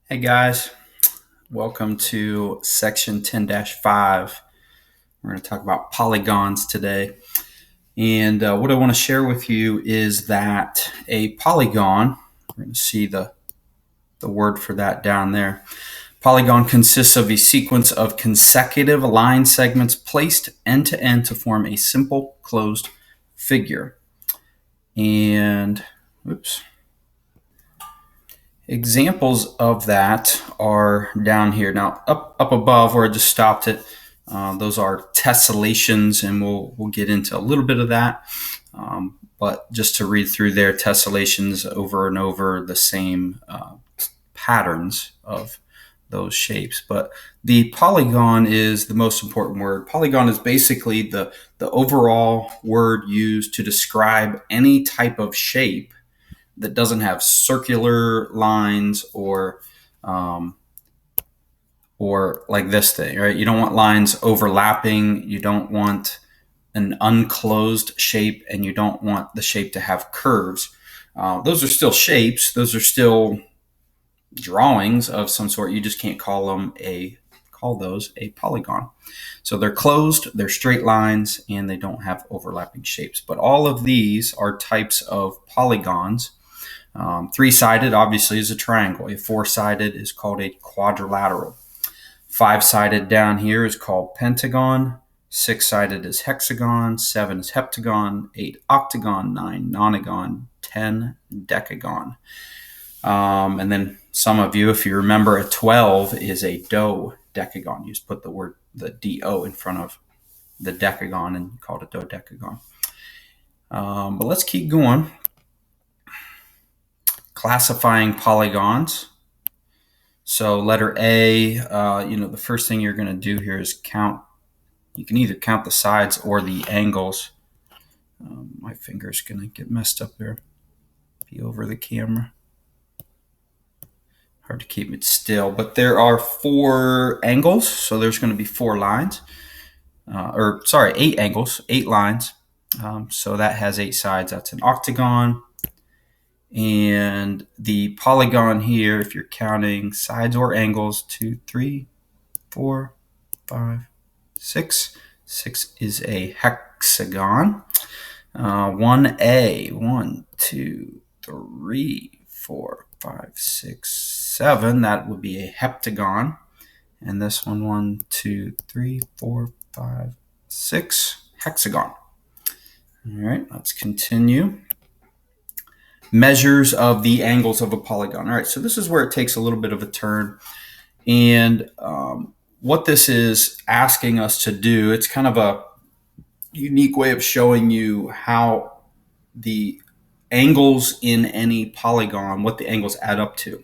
Hey guys, welcome to section 10-5. We're going to talk about polygons today. And what I want to share with you is that a polygon, we're going to see the word for that down there. Polygon consists of a sequence of consecutive line segments placed end to end to form a simple closed figure. And, oops. Examples of that are down here. Now, up above where I just stopped it, those are tessellations, and we'll get into a little bit of that. But just to read through there, tessellations over and over the same patterns of those shapes. But the polygon is the most important word. Polygon is basically the overall word used to describe any type of shape that doesn't have circular lines um, or like this thing, right? You don't want lines overlapping. You don't want an unclosed shape, and you don't want the shape to have curves. Those are still shapes. Those are still drawings of some sort. You just can't call those a polygon. So they're closed, they're straight lines, and they don't have overlapping shapes. But all of these are types of polygons. Three-sided, obviously, is a triangle. A four-sided is called a quadrilateral. Five-sided down here is called pentagon. Six-sided is hexagon. Seven is heptagon. Eight, octagon. Nine, nonagon. 10, decagon. And then some of you, if you remember, a 12 is a dodecagon. You just put the D-O in front of the decagon and call it dodecagon. But let's keep going. Classifying polygons. So letter A, the first thing you're going to do here is count. You can either count the sides or the angles. My finger's going to get messed up there. Be over the camera. Hard to keep it still. But there are four angles, so there's going to be four lines. 8 angles, 8 lines. So that has 8 sides. That's an octagon. And the polygon here, if you're counting sides or angles, 2, 3, 4, 5, 6. 6 is a hexagon. 1A, 1, 2, 3, 4, 5, 6, 7. That would be a heptagon. And this one, 1, 2, 3, 4, 5, 6, hexagon. All right, let's continue. Measures of the angles of a polygon. All right, so this is where it takes a little bit of a turn. And what this is asking us to do, it's kind of a unique way of showing you how the angles in any polygon, what the angles add up to.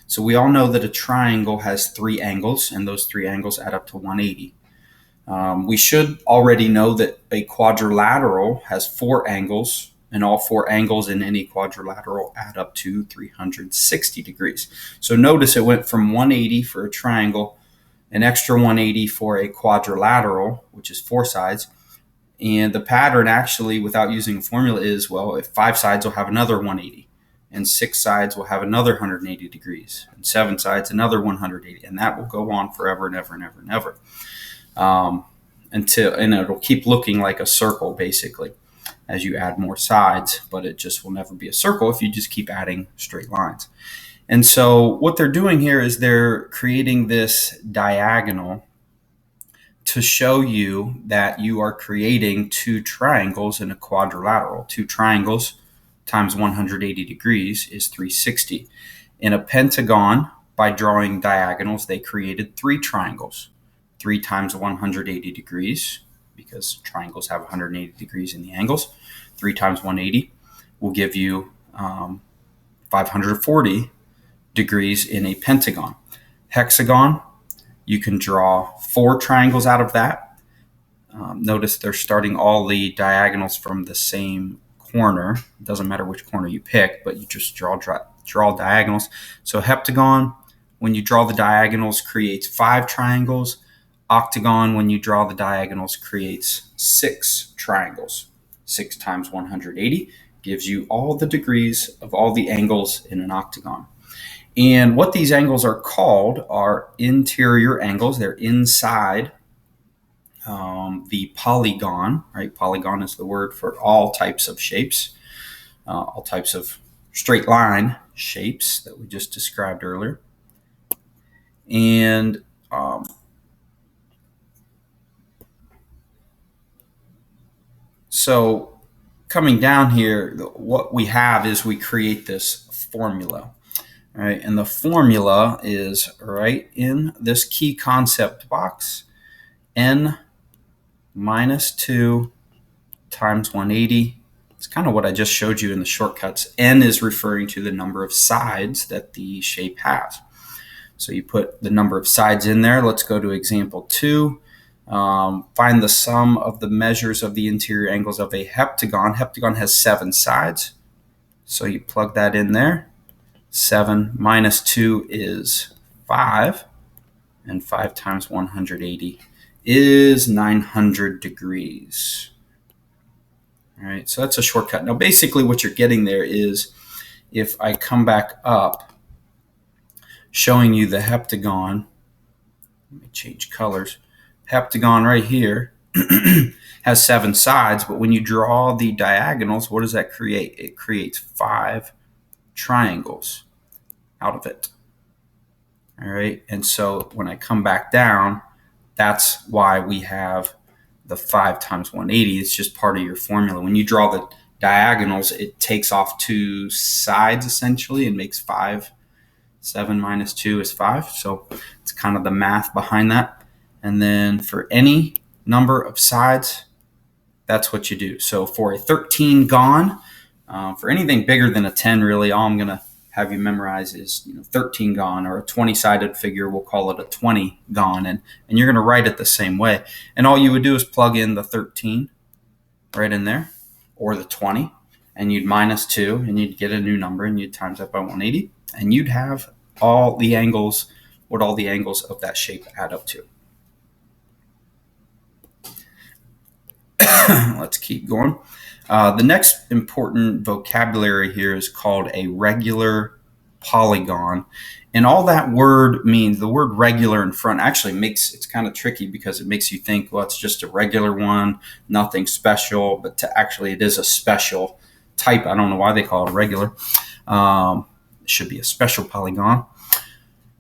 So we all know that a triangle has 3 angles, and those 3 angles add up to 180. We should already know that a quadrilateral has 4 angles, and all 4 angles in any quadrilateral add up to 360 degrees. So notice it went from 180 for a triangle, an extra 180 for a quadrilateral, which is 4 sides. And the pattern actually, without using a formula, is, well, if 5 sides will have another 180, and 6 sides will have another 180 degrees, and 7 sides another 180, and that will go on forever and ever and ever and ever. And it'll keep looking like a circle, basically, as you add more sides, but it just will never be a circle if you just keep adding straight lines. And so what they're doing here is they're creating this diagonal to show you that you are creating 2 triangles in a quadrilateral. 2 triangles times 180 degrees is 360. In a pentagon, by drawing diagonals, they created 3 triangles. 3 times 180 degrees, because triangles have 180 degrees in the angles. 3 times 180 will give you 540 degrees in a pentagon. Hexagon, you can draw 4 triangles out of that. Notice they're starting all the diagonals from the same corner. It doesn't matter which corner you pick, but you just draw diagonals. So heptagon, when you draw the diagonals, creates 5 triangles. Octagon, when you draw the diagonals, creates 6 triangles. 6 times 180 gives you all the degrees of all the angles in an octagon. And what these angles are called are interior angles. They're inside the polygon, right? Polygon is the word for all types of shapes, all types of straight line shapes that we just described earlier. And so coming down here, what we have is we create this formula. All right, and the formula is right in this key concept box, n minus 2 times 180. It's kind of what I just showed you in the shortcuts. N is referring to the number of sides that the shape has. So you put the number of sides in there. Let's go to example 2. Find the sum of the measures of the interior angles of a heptagon. Heptagon has 7 sides. So you plug that in there. 7 minus 2 is 5. And 5 times 180 is 900 degrees. All right, so that's a shortcut. Now, basically what you're getting there is if I come back up, showing you the heptagon, let me change colors. Heptagon right here has 7 sides, but when you draw the diagonals, what does that create? It creates 5 triangles out of it. All right, and so when I come back down, that's why we have the 5 times 180. It's just part of your formula. When you draw the diagonals, it takes off 2 sides essentially and makes 5. 7 minus 2 is 5. So it's kind of the math behind that. And then for any number of sides, that's what you do. So for a 13gon, for anything bigger than a 10, really, all I'm going to have you memorize is 13gon, or a 20-sided figure, we'll call it a 20gon, and you're going to write it the same way. And all you would do is plug in the 13 right in there, or the 20, and you'd minus 2, and you'd get a new number, and you'd times that by 180, and you'd have all the angles, what all the angles of that shape add up to. Let's keep going. The next important vocabulary here is called a regular polygon. And all that word means, the word regular in front actually it's kind of tricky because it makes you think, well, it's just a regular one, nothing special, but actually it is a special type. I don't know why they call it a regular. It should be a special polygon.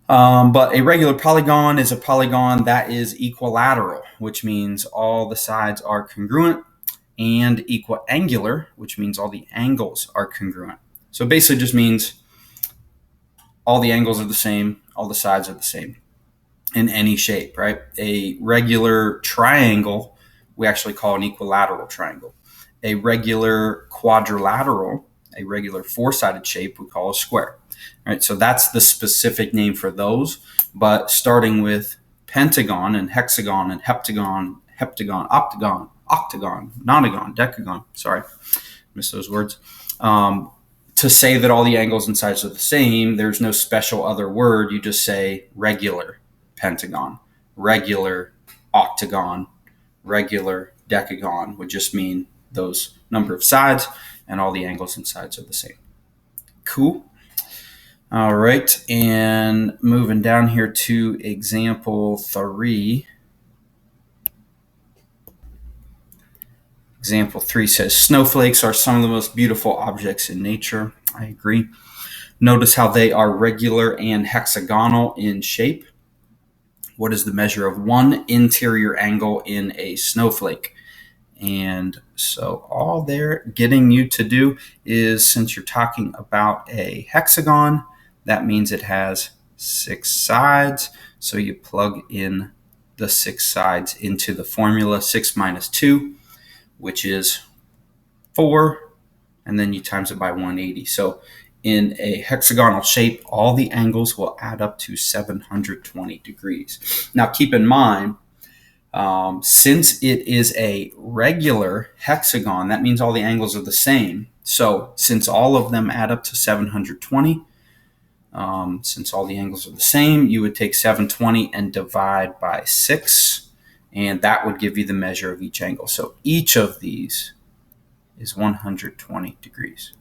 But a regular polygon is a polygon that is equilateral, which means all the sides are congruent, and equiangular, which means all the angles are congruent. So basically just means all the angles are the same, all the sides are the same in any shape, right? A regular triangle, we actually call an equilateral triangle. A regular quadrilateral, a regular 4-sided shape, we call a square. All right, so that's the specific name for those. But starting with pentagon and hexagon and heptagon, octagon, nonagon, decagon, sorry, missed those words. To say that all the angles and sides are the same, there's no special other word. You just say regular pentagon, regular octagon, regular decagon would just mean those number of sides and all the angles and sides are the same. Cool. All right, and moving down here to example 3. Example 3 says, snowflakes are some of the most beautiful objects in nature. I agree. Notice how they are regular and hexagonal in shape. What is the measure of one interior angle in a snowflake? And so all they're getting you to do is, since you're talking about a hexagon, that means it has 6 sides. So you plug in the 6 sides into the formula, 6 minus 2, which is 4, and then you times it by 180. So in a hexagonal shape, all the angles will add up to 720 degrees. Now keep in mind, since it is a regular hexagon, that means all the angles are the same. So since all of them add up to 720, since all the angles are the same, you would take 720 and divide by 6, and that would give you the measure of each angle. So each of these is 120 degrees,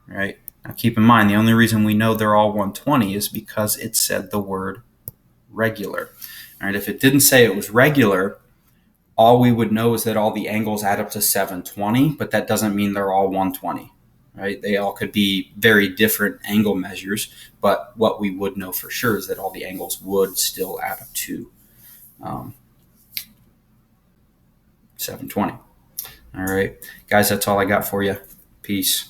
right? Now keep in mind, the only reason we know they're all 120 is because it said the word regular. All right, if it didn't say it was regular, all we would know is that all the angles add up to 720, but that doesn't mean they're all 120, right? They all could be very different angle measures, but what we would know for sure is that all the angles would still add up to 720. All right, guys, that's all I got for you. Peace.